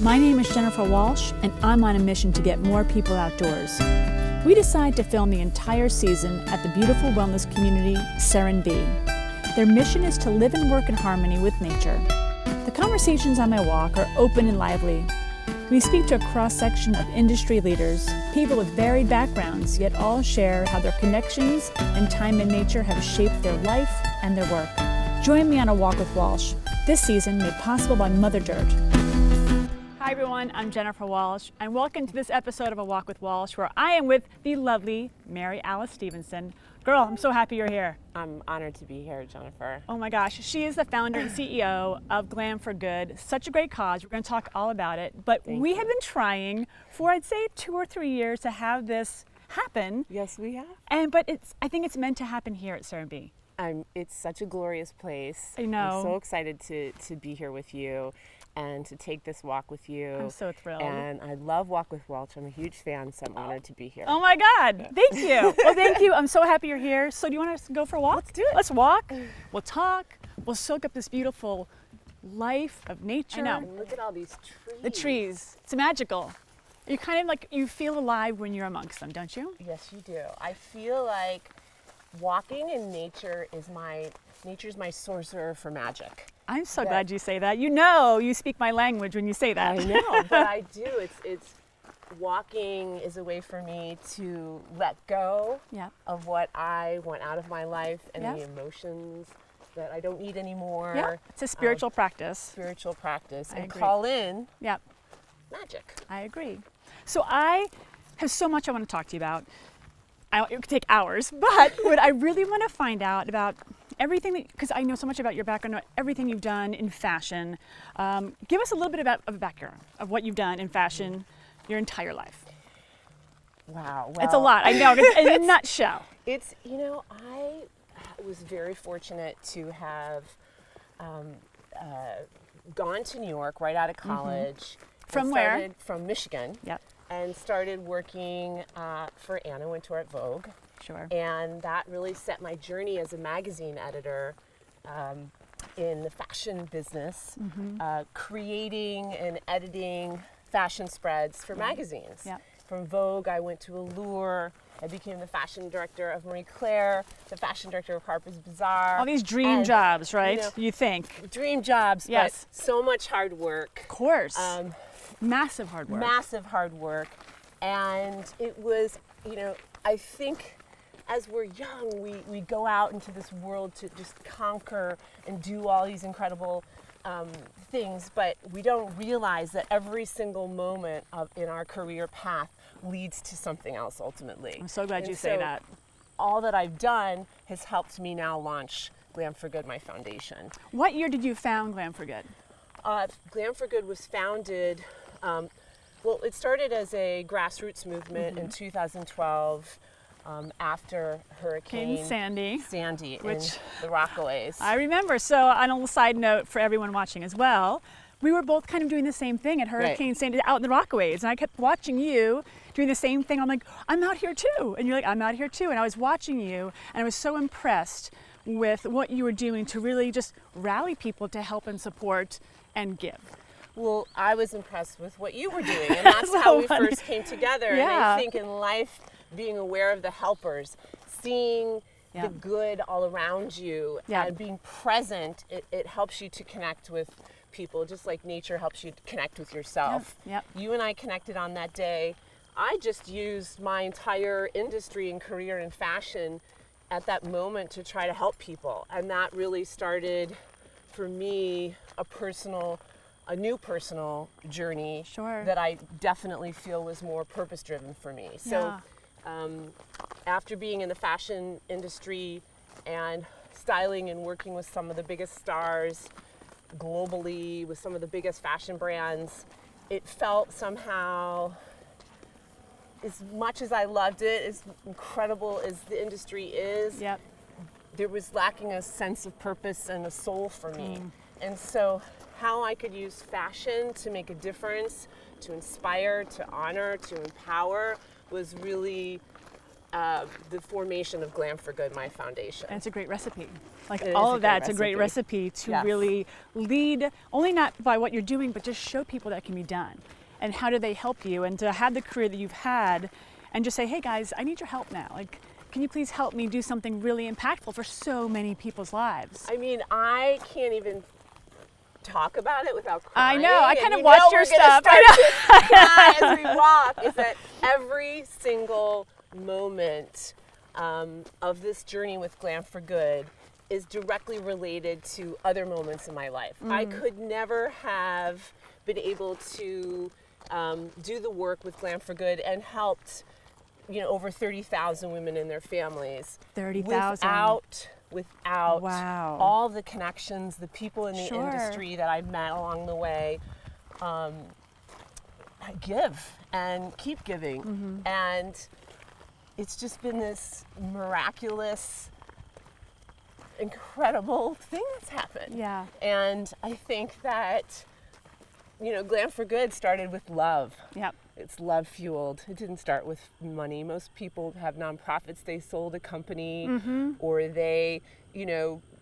My name is Jennifer Walsh, and I'm on a mission to get more people outdoors. We decided to film the entire season at the beautiful wellness community, Serenbe. Their mission is to live and work in harmony with nature. The conversations on my walk are open and lively. We speak to a cross-section of industry leaders, people with varied backgrounds, yet all share how their connections and time in nature have shaped their life and their work. Join me on a walk with Walsh, this season made possible by Mother Dirt. Hi everyone, I'm Jennifer Walsh, and welcome to this episode of A Walk with Walsh, where I am with the lovely Mary Alice Stephenson. Girl, I'm so happy you're here. I'm honored to be here, Jennifer. Oh my gosh, she is the founder and CEO of Glam for Good. Such a great cause. We're going to talk all about it. But we have been trying for, I'd say, 2 or 3 years to have this happen. Yes, we have. But I think it's meant to happen here at Serenbe. It's such a glorious place. I know. I'm so excited to be here with you and to take this walk with you. I'm so thrilled. And I love Walk with Walsh. I'm a huge fan, so I'm honored to be here. Oh my God, thank you. Well, thank you. I'm so happy you're here. So do you want to go for a walk? Let's do it. Let's walk. We'll talk. We'll soak up this beautiful life of nature. I know. And look at all these trees. The trees. It's magical. You kind of like, you feel alive when you're amongst them, don't you? Yes, you do. I feel like walking in nature is nature's my sorcerer for magic. I'm so glad you say that. You know, you speak my language when you say that. I know, but I do. It's walking is a way for me to let go of what I want out of my life and the emotions that I don't need anymore. Yeah, it's a spiritual practice. Spiritual practice. I And agree. call in magic. I agree. So I have so much I want to talk to you about. It could take hours, but what I really want to find out about everything, because I know so much about your background, everything you've done in fashion. Give us a little bit of a background of what you've done in fashion your entire life. Wow. It's a lot, I know, in a nutshell. It's, I was very fortunate to have gone to New York right out of college. From where? From Michigan. Yep. And started working for Anna Wintour at Vogue. Sure. And that really set my journey as a magazine editor in the fashion business, creating and editing fashion spreads for magazines. Yep. From Vogue, I went to Allure. I became the fashion director of Marie Claire, the fashion director of Harper's Bazaar. All these dream jobs, right? You think. Dream jobs, yes. But so much hard work. Of course. Massive hard work. Massive hard work. And it was, I think as we're young, we go out into this world to just conquer and do all these incredible things, but we don't realize that every single moment in our career path leads to something else ultimately. I'm so glad you say that. All that I've done has helped me now launch Glam for Good, my foundation. What year did you found Glam for Good? Glam for Good was founded, it started as a grassroots movement in 2012 after Hurricane Sandy in the Rockaways. I remember. So on a little side note for everyone watching as well, we were both kind of doing the same thing at Hurricane Sandy out in the Rockaways. And I kept watching you doing the same thing. I'm like, I'm out here too. And you're like, I'm out here too. And I was watching you and I was so impressed with what you were doing to really just rally people to help and support and give. Well, I was impressed with what you were doing, and that's how we first came together. And I think in life, being aware of the helpers, seeing the good all around you, and being present, it helps you to connect with people, just like nature helps you to connect with yourself. You and I connected on that day. I just used my entire industry and career in fashion at that moment to try to help people, and that really started for me a new personal journey that I definitely feel was more purpose-driven for me. So after being in the fashion industry and styling and working with some of the biggest stars globally, with some of the biggest fashion brands, it felt somehow, as much as I loved it, as incredible as the industry is, there was lacking a sense of purpose and a soul for me. And so how I could use fashion to make a difference, to inspire, to honor, to empower was really the formation of Glam for Good, my foundation. And it's a great recipe. Like all of that's a great recipe to really lead, only not by what you're doing, but just show people that can be done. And how do they help you? And to have the career that you've had and just say, hey guys, I need your help now. Like, can you please help me do something really impactful for so many people's lives? I mean, I can't even talk about it without crying. I know. I kind of watched your stuff. As we walk, is that every single moment of this journey with Glam for Good is directly related to other moments in my life. I could never have been able to do the work with Glam for Good and helped, over 30,000 women and their families. 30,000. Without wow. all the connections, the people in the industry that I've met along the way, I give and keep giving. And it's just been this miraculous, incredible thing that's happened. Yeah. And I think that, Glam for Good started with love. Yep. It's love fueled. It didn't start with money. Most people have nonprofits. They sold a company or they,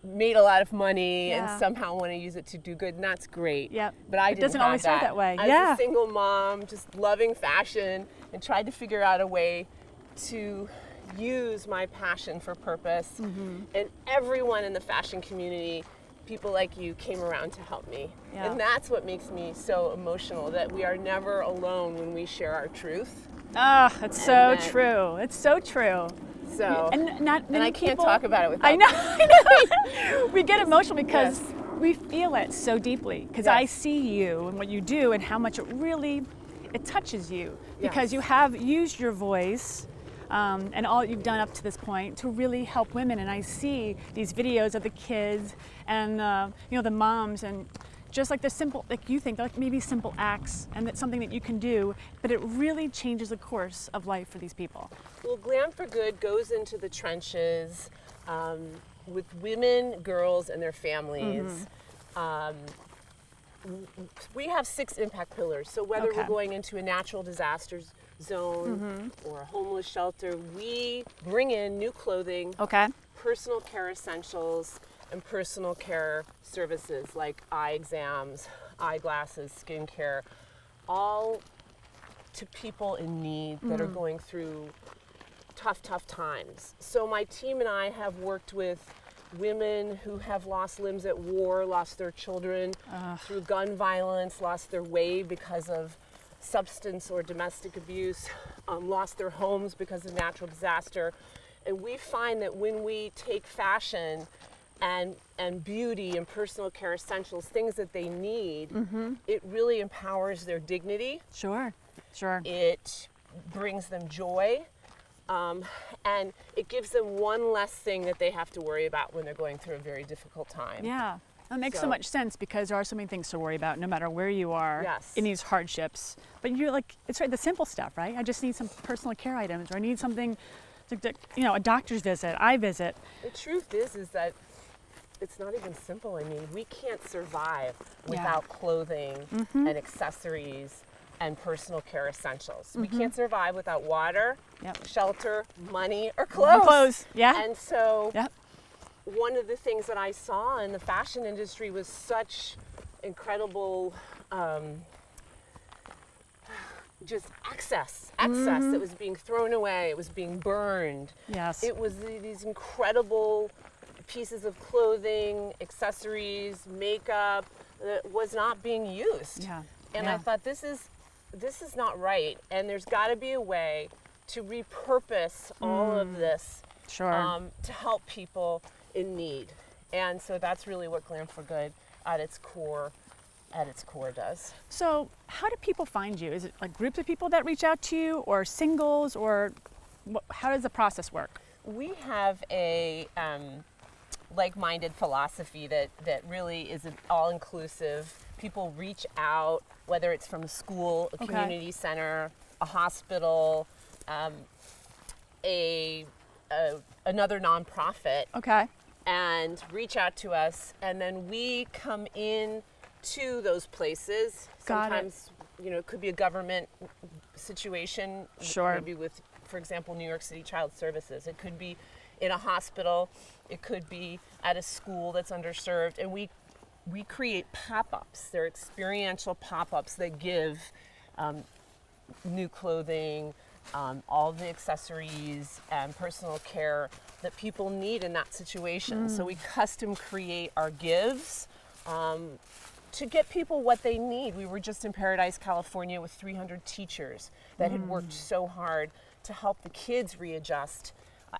made a lot of money and somehow want to use it to do good. And that's great. Yep. But I didn't doesn't have always start that way. I was a single mom, just loving fashion and tried to figure out a way to use my passion for purpose. And everyone in the fashion community, people like you, came around to help me. Yeah. And that's what makes me so emotional, that we are never alone when we share our truth. Oh, it's so true. It's so true. So, and I can't talk about it without. I know. We get emotional because we feel it so deeply. Because I see you and what you do and how much it touches you. Because you have used your voice and all you've done up to this point to really help women. And I see these videos of the kids and the moms, and just like the simple, like you think, like maybe simple acts, and that's something that you can do, but it really changes the course of life for these people. Well, Glam for Good goes into the trenches with women, girls, and their families. We have 6 impact pillars. So whether we're going into a natural disasters zone or a homeless shelter, we bring in new clothing, personal care essentials, and personal care services like eye exams, eyeglasses, skincare, all to people in need that are going through tough times. So my team and I have worked with women who have lost limbs at war, lost their children through gun violence, lost their way because of substance or domestic abuse, lost their homes because of natural disaster. And we find that when we take fashion and beauty and personal care essentials, things that they need, it really empowers their dignity. Sure. It brings them joy. And it gives them one less thing that they have to worry about when they're going through a very difficult time. Yeah, that makes so much sense, because there are so many things to worry about no matter where you are in these hardships. But you're like, it's right, the simple stuff, right? I just need some personal care items, or I need something, a doctor's visit, eye visit. The truth is that it's not even simple. I mean, we can't survive without clothing and accessories and personal care essentials. We can't survive without water, shelter, money, or clothes. And so one of the things that I saw in the fashion industry was such incredible just excess that was being thrown away. It was being burned. Yes. It was these incredible pieces of clothing, accessories, makeup that was not being used. And I thought, this is not right, and there's got to be a way to repurpose all of this to help people in need. And so that's really what Glam for Good at its core does. So how do people find you? Is it like groups of people that reach out to you, or singles, or how does the process work? We have a like-minded philosophy that really is all-inclusive. People reach out, whether it's from a school, a community center, a hospital, another nonprofit, and reach out to us, and then we come in to those places. Sometimes, it could be a government situation, maybe with for example, New York City Child Services. It could be in a hospital. It could be at a school that's underserved. And we create pop-ups. They're experiential pop-ups that give new clothing, all the accessories and personal care that people need in that situation. So we custom create our gives to get people what they need. We were just in Paradise, California with 300 teachers that had worked so hard to help the kids readjust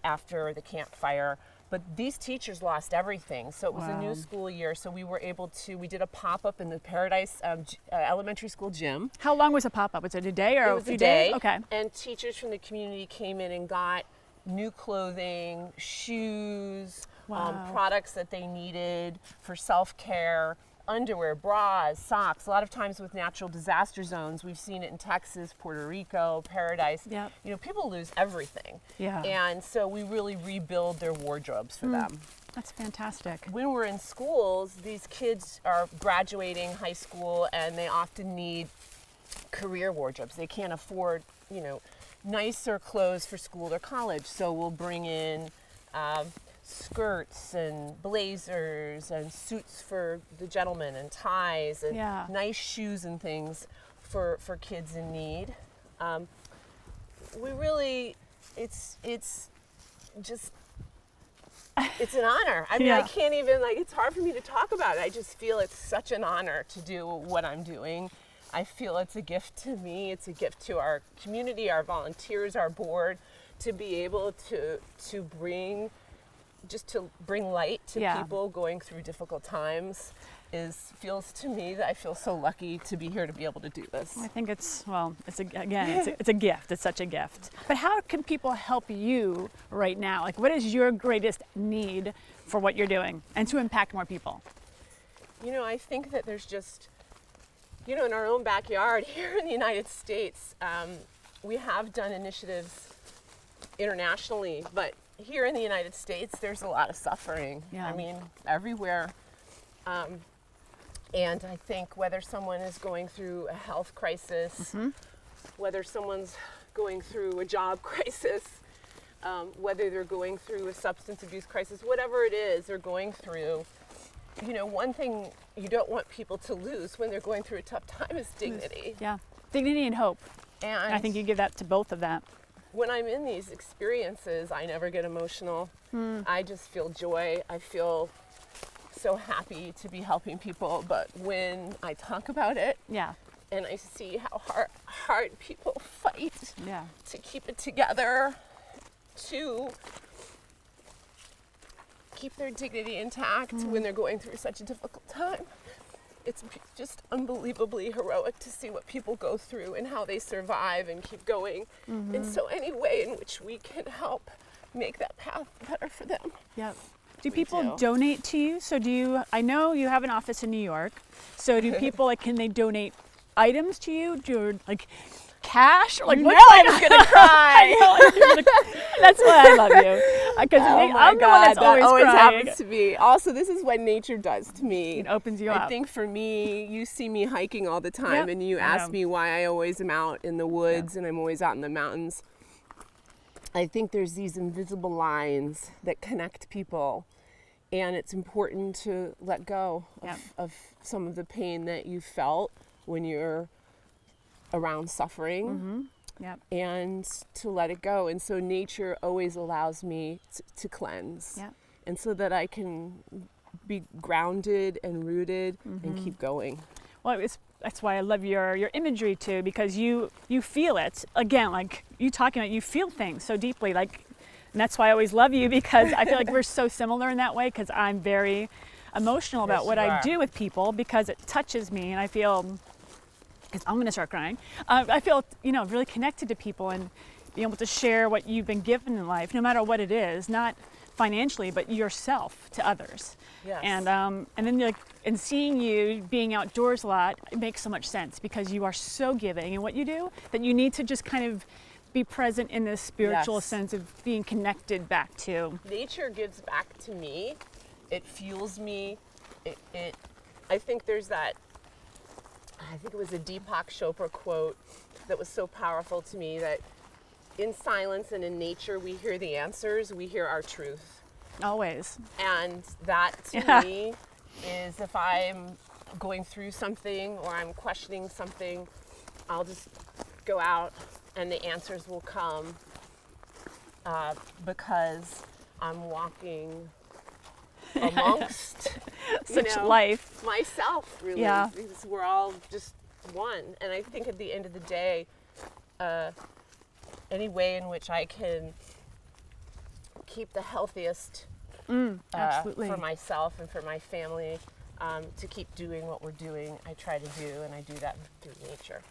after the campfire. But these teachers lost everything. So it was a new school year. So we were able to, we did a pop-up in the Paradise elementary school gym. How long was a pop-up? Was it a day or It a was few a day. days? Okay. And teachers from the community came in and got new clothing, shoes, products that they needed for self-care, underwear, bras, socks. A lot of times with natural disaster zones, we've seen it in Texas, Puerto Rico, Paradise. Yep. You know, people lose everything. Yeah. And so we really rebuild their wardrobes for them. That's fantastic. When we're in schools, these kids are graduating high school and they often need career wardrobes. They can't afford, you know, nicer clothes for school or college. So we'll bring in skirts and blazers and suits for the gentlemen and ties and nice shoes and things for kids in need. We really, it's just, it's an honor. I mean, I can't even, like, it's hard for me to talk about it. I just feel it's such an honor to do what I'm doing. I feel it's a gift to me. It's a gift to our community, our volunteers, our board, to be able to bring light to people going through difficult times. Feels to me that I feel so lucky to be here to be able to do this. I think it's a gift. It's such a gift. But how can people help you right now? Like, what is your greatest need for what you're doing and to impact more people? You know, I think that there's just, you know, in our own backyard here in the United States, we have done initiatives internationally, but here in the United States, there's a lot of suffering. I mean, everywhere. And I think whether someone is going through a health crisis, whether someone's going through a job crisis, whether they're going through a substance abuse crisis, whatever it is they're going through, you know, one thing you don't want people to lose when they're going through a tough time is dignity. Yeah, dignity and hope. And I think you give that to both of them. When I'm in these experiences, I never get emotional. I just feel joy. I feel so happy to be helping people. But when I talk about it, and I see how hard people fight to keep it together, to keep their dignity intact when they're going through such a difficult time, it's just unbelievably heroic to see what people go through and how they survive and keep going. And so any way in which we can help make that path better for them. Yep. Do people donate to you? So I know you have an office in New York. So do people, like, can they donate items to you? Like cash? Or like, I was going to cry. That's why I love you. Because I'm the one that's always crying. Happens to me. Also, this is what nature does to me. It opens you up. I think for me, you see me hiking all the time, and you ask me why I always am out in the woods and I'm always out in the mountains. I think there's these invisible lines that connect people, and it's important to let go of some of the pain that you felt when you're around suffering. And to let it go. And so nature always allows me to cleanse. And so that I can be grounded and rooted and keep going. Well, that's why I love your imagery too, because you feel it. Again, like you talking about, you feel things so deeply. Like, and that's why I always love you, because I feel like we're so similar in that way, because I'm very emotional about what I do with people, because it touches me, and I feel, because I'm going to start crying. I feel, really connected to people and being able to share what you've been given in life, no matter what it is, not financially, but yourself to others. And then and seeing you being outdoors a lot, it makes so much sense, because you are so giving in what you do that you need to just kind of be present in this spiritual sense of being connected back to. Nature gives back to me. It fuels me. I think there's that, I think it was a Deepak Chopra quote that was so powerful to me, that in silence and in nature, we hear the answers, we hear our truth. Always. And that to me is, if I'm going through something or I'm questioning something, I'll just go out and the answers will come because I'm walking amongst such life, myself, really. Yeah. Because we're all just one. And I think at the end of the day, any way in which I can keep the healthiest for myself and for my family, to keep doing what we're doing, I try to do, and I do that through nature.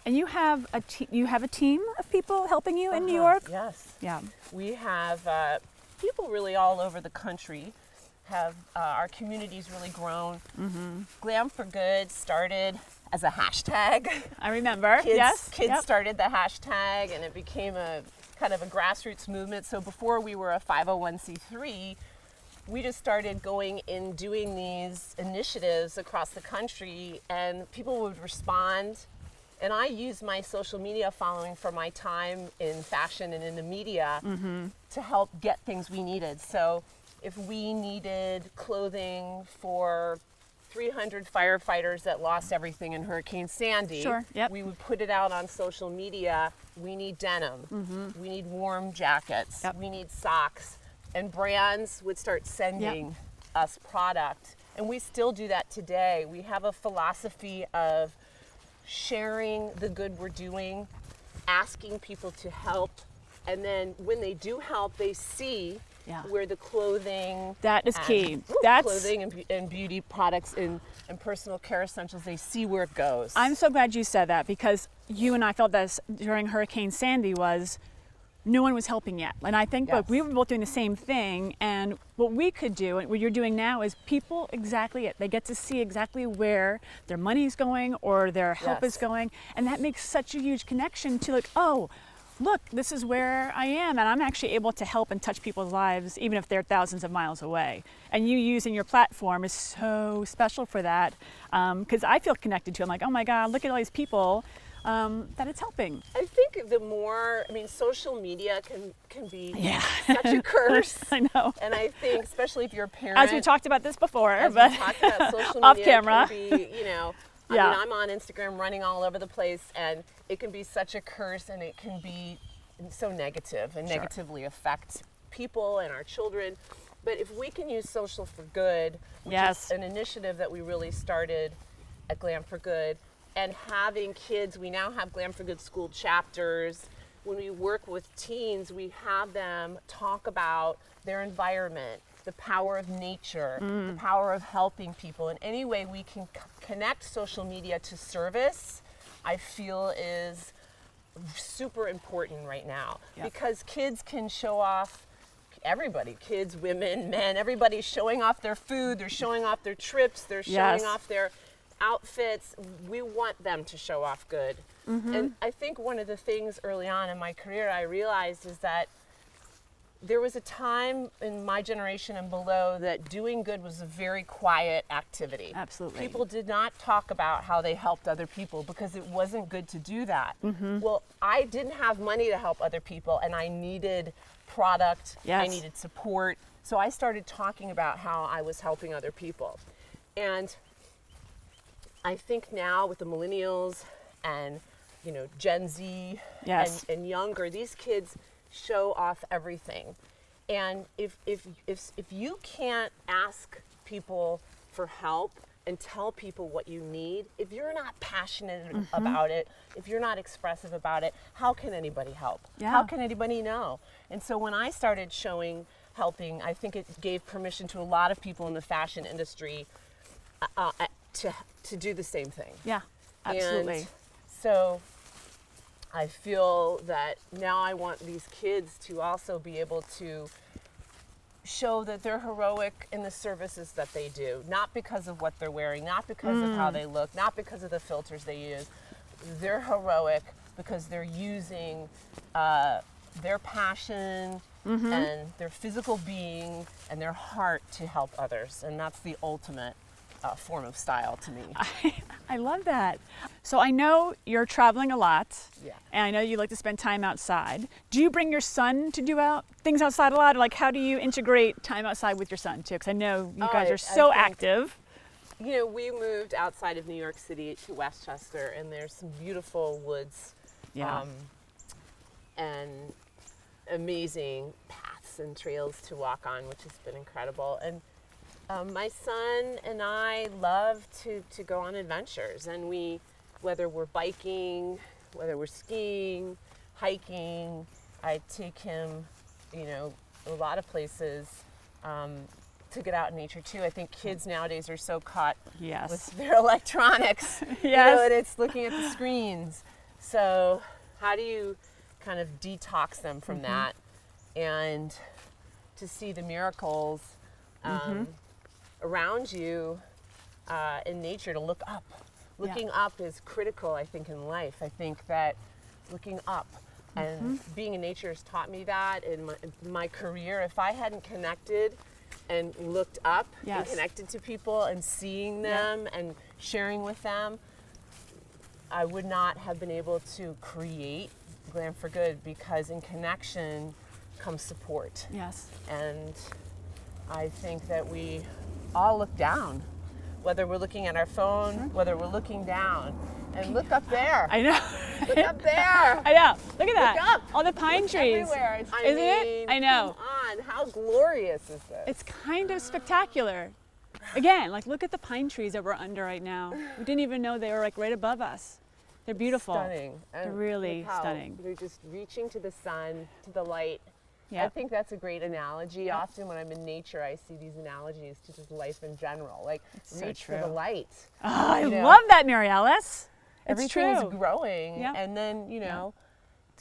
And you have a team of people helping you in New York? Yes. Yeah. We have people really all over the country. Have our community's really grown. Mm-hmm. Glam for Good started as a hashtag. I remember. Kids started the hashtag, and it became a kind of a grassroots movement. So before we were a 501c3, we just started going and doing these initiatives across the country, and people would respond. And I used my social media following for my time in fashion and in the media to help get things we needed. So if we needed clothing for 300 firefighters that lost everything in Hurricane Sandy, we would put it out on social media. We need denim. We need warm jackets. We need socks. And brands would start sending us product. And we still do that today. We have a philosophy of sharing the good we're doing, asking people to help, and then when they do help, they see where the clothing, that is key. That's clothing and beauty products and personal care essentials, they see where it goes. I'm so glad you said that, because you and I felt this during Hurricane Sandy was no one was helping yet. And I think we were both doing the same thing, and what we could do and what you're doing now is people they get to see exactly where their money's going or their help is going, and that makes such a huge connection to like, oh, look, this is where I am, and I'm actually able to help and touch people's lives even if they're thousands of miles away. And you using your platform is so special for that, because I feel connected to it. I'm like, oh my God, look at all these people that it's helping. I think the more, social media can be such a curse. I know. And I think, especially if you're a parent. As we talked about this before, we talked about social media off camera. Can be, I'm on Instagram running all over the place, and it can be such a curse, and it can be so negative and negatively affect people and our children. But if we can use social for good, which is an initiative that we really started at Glam for Good, and having kids, we now have Glam for Good school chapters. When we work with teens, we have them talk about their environment, the power of nature, the power of helping people. In any way we can connect social media to service, I feel is super important right now. Because kids can show off, everybody, kids, women, men, everybody's showing off their food, they're showing off their trips, they're showing off their outfits. We want them to show off good. And I think one of the things early on in my career I realized is that there was a time in my generation and below that doing good was a very quiet activity. Absolutely. People did not talk about how they helped other people because it wasn't good to do that. Well, I didn't have money to help other people, and I needed product, I needed support. So I started talking about how I was helping other people. And I think now with the millennials and Gen Z and younger, these kids show off everything. And if you can't ask people for help and tell people what you need, if you're not passionate about it, if you're not expressive about it, how can anybody help? How can anybody know? And so when I started helping, I think it gave permission to a lot of people in the fashion industry to do the same thing. Yeah, absolutely. And so I feel that now I want these kids to also be able to show that they're heroic in the services that they do, not because of what they're wearing, not because of how they look, not because of the filters they use. They're heroic because they're using their passion and their physical being and their heart to help others, and that's the ultimate form of style to me. I love that. So I know you're traveling a lot, Yeah. and I know you like to spend time outside. Do you bring your son to do things outside a lot? Or like, how do you integrate time outside with your son too? Because I know you guys are so active. You know, we moved outside of New York City to Westchester, and there's some beautiful woods, and amazing paths and trails to walk on, which has been incredible. And my son and I love to go on adventures, and whether we're biking, whether we're skiing, hiking, I take him, you know, a lot of places to get out in nature too. I think kids nowadays are so caught with their electronics, you know, and it's looking at the screens. So how do you kind of detox them from that, and to see the miracles around you in nature, to look up. Looking up is critical, I think, in life. I think that looking up and being in nature has taught me that in my career. If I hadn't connected and looked up and connected to people and seeing them and sharing with them, I would not have been able to create Glam for Good, because in connection comes support. Yes. And I think that we all look down, whether we're looking at our phone, whether we're looking down. And look up there. I know. Look up there. I know. Look at that. Look up. All the pine trees. Everywhere. Isn't it? I know. Come on. How glorious is this? It's kind of spectacular. Again, like, look at the pine trees that we're under right now. We didn't even know they were like right above us. They're beautiful. Stunning. They're really stunning. They're just reaching to the sun, to the light. Yep. I think that's a great analogy. Yep. Often when I'm in nature, I see these analogies to just life in general. Like, reach for the light. Oh, I love that, Mary Alice. Everything is growing, and then, you know,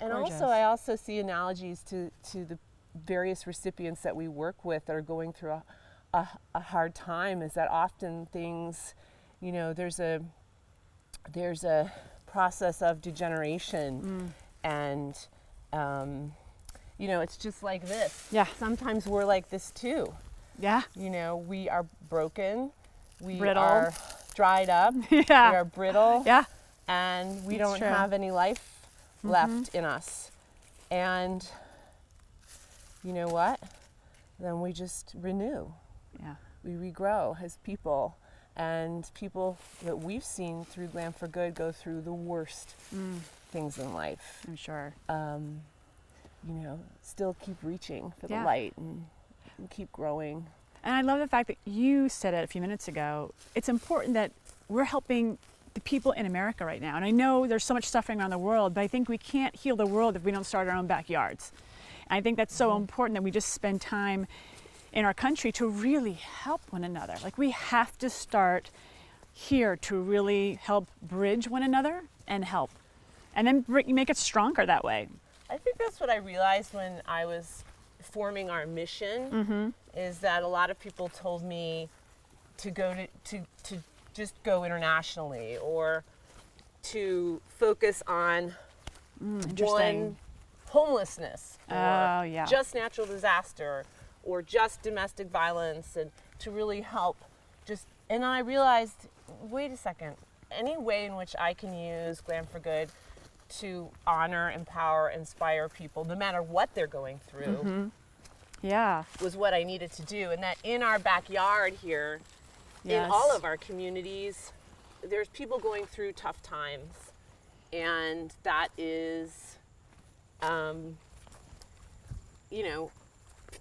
and also I also see analogies to the various recipients that we work with that are going through a hard time. Is that often things, you know, there's a process of degeneration, and you know, it's just like this. Yeah. Sometimes we're like this too. Yeah. You know, we are broken. We are dried up. We are brittle. Yeah. And we don't have any life left in us. And you know what? Then we just renew. Yeah. We regrow as people. And people that we've seen through Glam for Good go through the worst things in life. I'm sure. You know, still keep reaching for the light and keep growing. And I love the fact that you said it a few minutes ago. It's important that we're helping the people in America right now. And I know there's so much suffering around the world, but I think we can't heal the world if we don't start our own backyards. And I think that's so important that we just spend time in our country to really help one another. Like, we have to start here to really help bridge one another and help. And then make it stronger that way. I think that's what I realized when I was forming our mission, is that a lot of people told me to go to just go internationally, or to focus on one homelessness, or just natural disaster, or just domestic violence, and to really help and I realized, wait a second, any way in which I can use Glam for Good to honor, empower, inspire people, no matter what they're going through, was what I needed to do. And that in our backyard here, in all of our communities, there's people going through tough times. And that is, you know,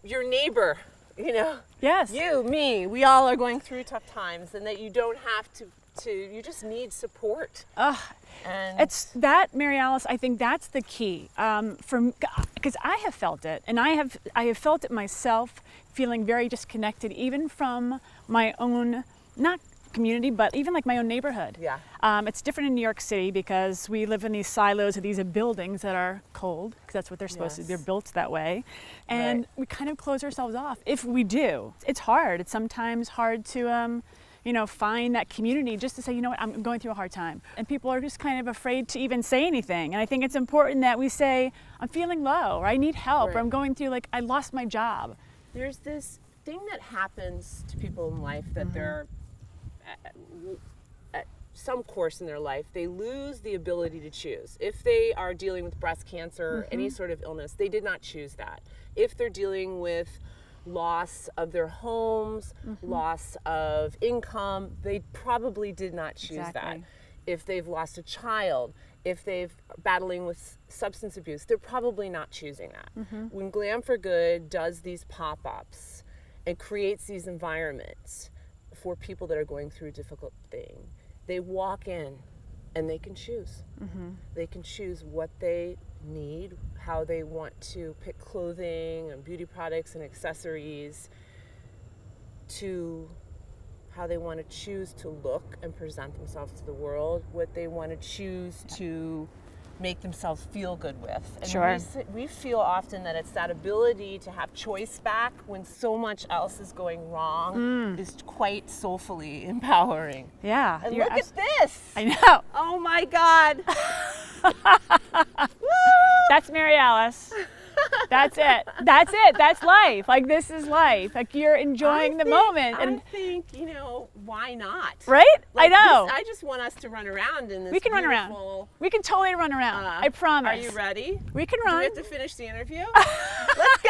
your neighbor, you know. Yes. You, me, we all are going through tough times, and that you don't have to you just need support. And it's that, Mary Alice, I think that's the key, because I have felt it, and I have felt it myself, feeling very disconnected, even from my own, not community, but even like my own neighborhood. Yeah. It's different in New York City because we live in these silos of these buildings that are cold, because that's what they're supposed to be. They're built that way. And we kind of close ourselves off. If we do, it's hard. It's sometimes hard to, you know, find that community just to say, you know what, I'm going through a hard time. And people are just kind of afraid to even say anything. And I think it's important that we say, I'm feeling low, or I need help, or I'm going through, like, I lost my job. There's this thing that happens to people in life that they're some course in their life, they lose the ability to choose. If they are dealing with breast cancer, or any sort of illness, they did not choose that. If they're dealing with loss of their homes, loss of income, they probably did not choose that. If they've lost a child, if they've battling with substance abuse, they're probably not choosing that. When Glam for Good does these pop-ups and creates these environments for people that are going through a difficult thing, they walk in and they can choose. They can choose what they need, how they want to pick clothing and beauty products and accessories, to how they want to choose to look and present themselves to the world, what they want to choose to make themselves feel good with. And we feel often that it's that ability to have choice back when so much else is going wrong is quite soulfully empowering. Yeah. And look at this. I know. Oh my God. That's Mary Alice. That's it. That's it. That's life. Like, this is life. Like, you're enjoying the moment. And I think, why not? Right? Like, I know. I just want us to run around in this. We can run around. We can totally run around. I promise. Are you ready? We can run. Do we have to finish the interview? Let's go!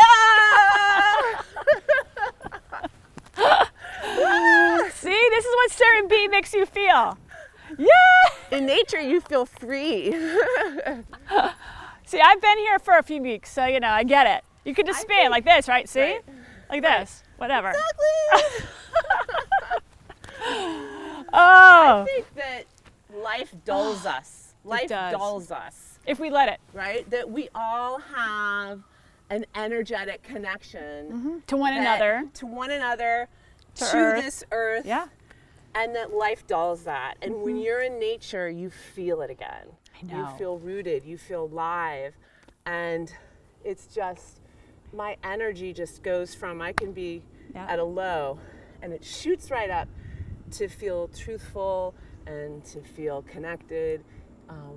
See, this is what Serenbe makes you feel. Yeah! In nature, you feel free. See, I've been here for a few weeks, so, I get it. You can just spin like this, right? See? Right. Like this. Whatever. Exactly. Oh. I think that life dulls us. Life dulls us. If we let it. Right? That we all have an energetic connection to one another. To one another, to this earth. Yeah. And that life dulls that. And when you're in nature, you feel it again. I know. You feel rooted, you feel alive. And it's just, my energy just goes from, I can be at a low, and it shoots right up to feel truthful and to feel connected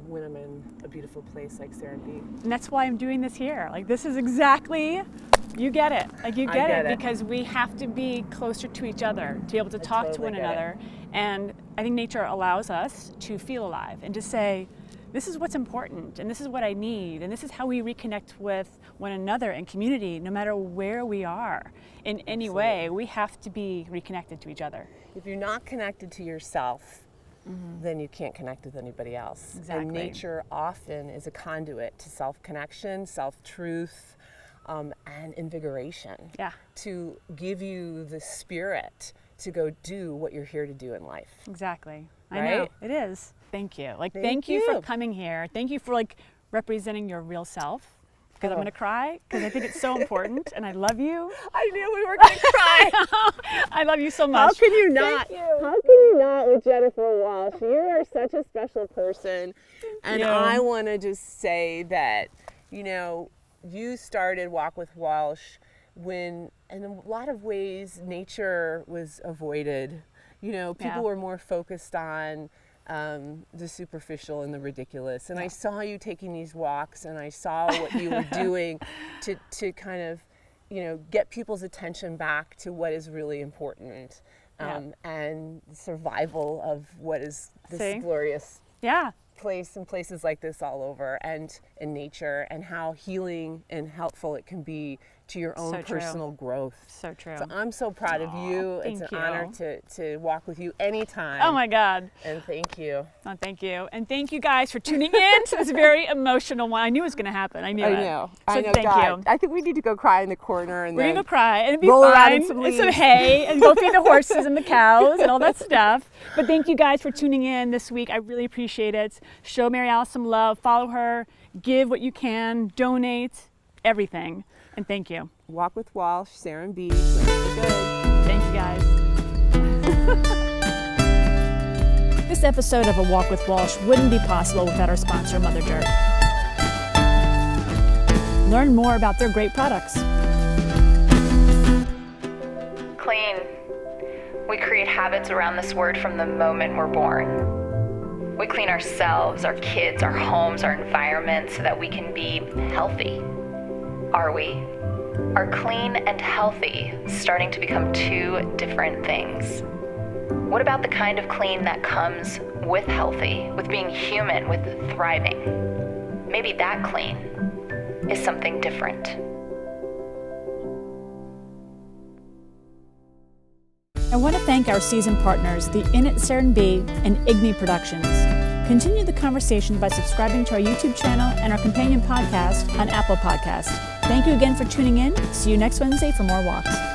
when I'm in a beautiful place like Serenbe. And that's why I'm doing this here. Like, this is exactly, you get it. Like, you get it because we have to be closer to each other to be able to talk to one another. And I think nature allows us to feel alive and to say, this is what's important, and this is what I need, and this is how we reconnect with one another and community, no matter where we are. In any way, we have to be reconnected to each other. If you're not connected to yourself, then you can't connect with anybody else. Exactly. And nature often is a conduit to self-connection, self-truth, and invigoration. Yeah. To give you the spirit to go do what you're here to do in life. Exactly. Right? I know. It is. Thank you. Like, thank you for coming here. Thank you for representing your real self. Because I'm going to cry, because I think it's so important, and I love you. I knew we were going to cry. I love you so much. How can you not? Thank you. How can you not with Jennifer Walsh? You are such a special person. And I want to just say that, you started Walk with Walsh when, in a lot of ways, nature was avoided. People were more focused on the superficial and the ridiculous. And I saw you taking these walks, and I saw what you were doing to kind of, get people's attention back to what is really important, and survival of what is this glorious place and places like this all over, and in nature, and how healing and helpful it can be to your own personal growth. So true. So I'm so proud of you. It's an honor to walk with you anytime. Oh my God. And thank you. Oh, thank you. And thank you guys for tuning in to this very emotional one. I knew it was going to happen. I knew it. So I know. Thank you. I think we need to go cry in the corner and we're then going to go cry and it'll be roll fine. around in some and some hay and go feed the horses and the cows and all that stuff. But thank you guys for tuning in this week. I really appreciate it. Show Mary Alice some love. Follow her. Give what you can. Donate. Everything. And thank you. Walk with Walsh, Serenbe, good. Thank you guys. This episode of A Walk with Walsh wouldn't be possible without our sponsor, Mother Dirt. Learn more about their great products. Clean. We create habits around this word from the moment we're born. We clean ourselves, our kids, our homes, our environment so that we can be healthy. Are we? Are clean and healthy starting to become two different things? What about the kind of clean that comes with healthy, with being human, with thriving? Maybe that clean is something different. I want to thank our season partners, the Inn at Serenbe and Igni Productions. Continue the conversation by subscribing to our YouTube channel and our companion podcast on Apple Podcasts. Thank you again for tuning in. See you next Wednesday for more walks.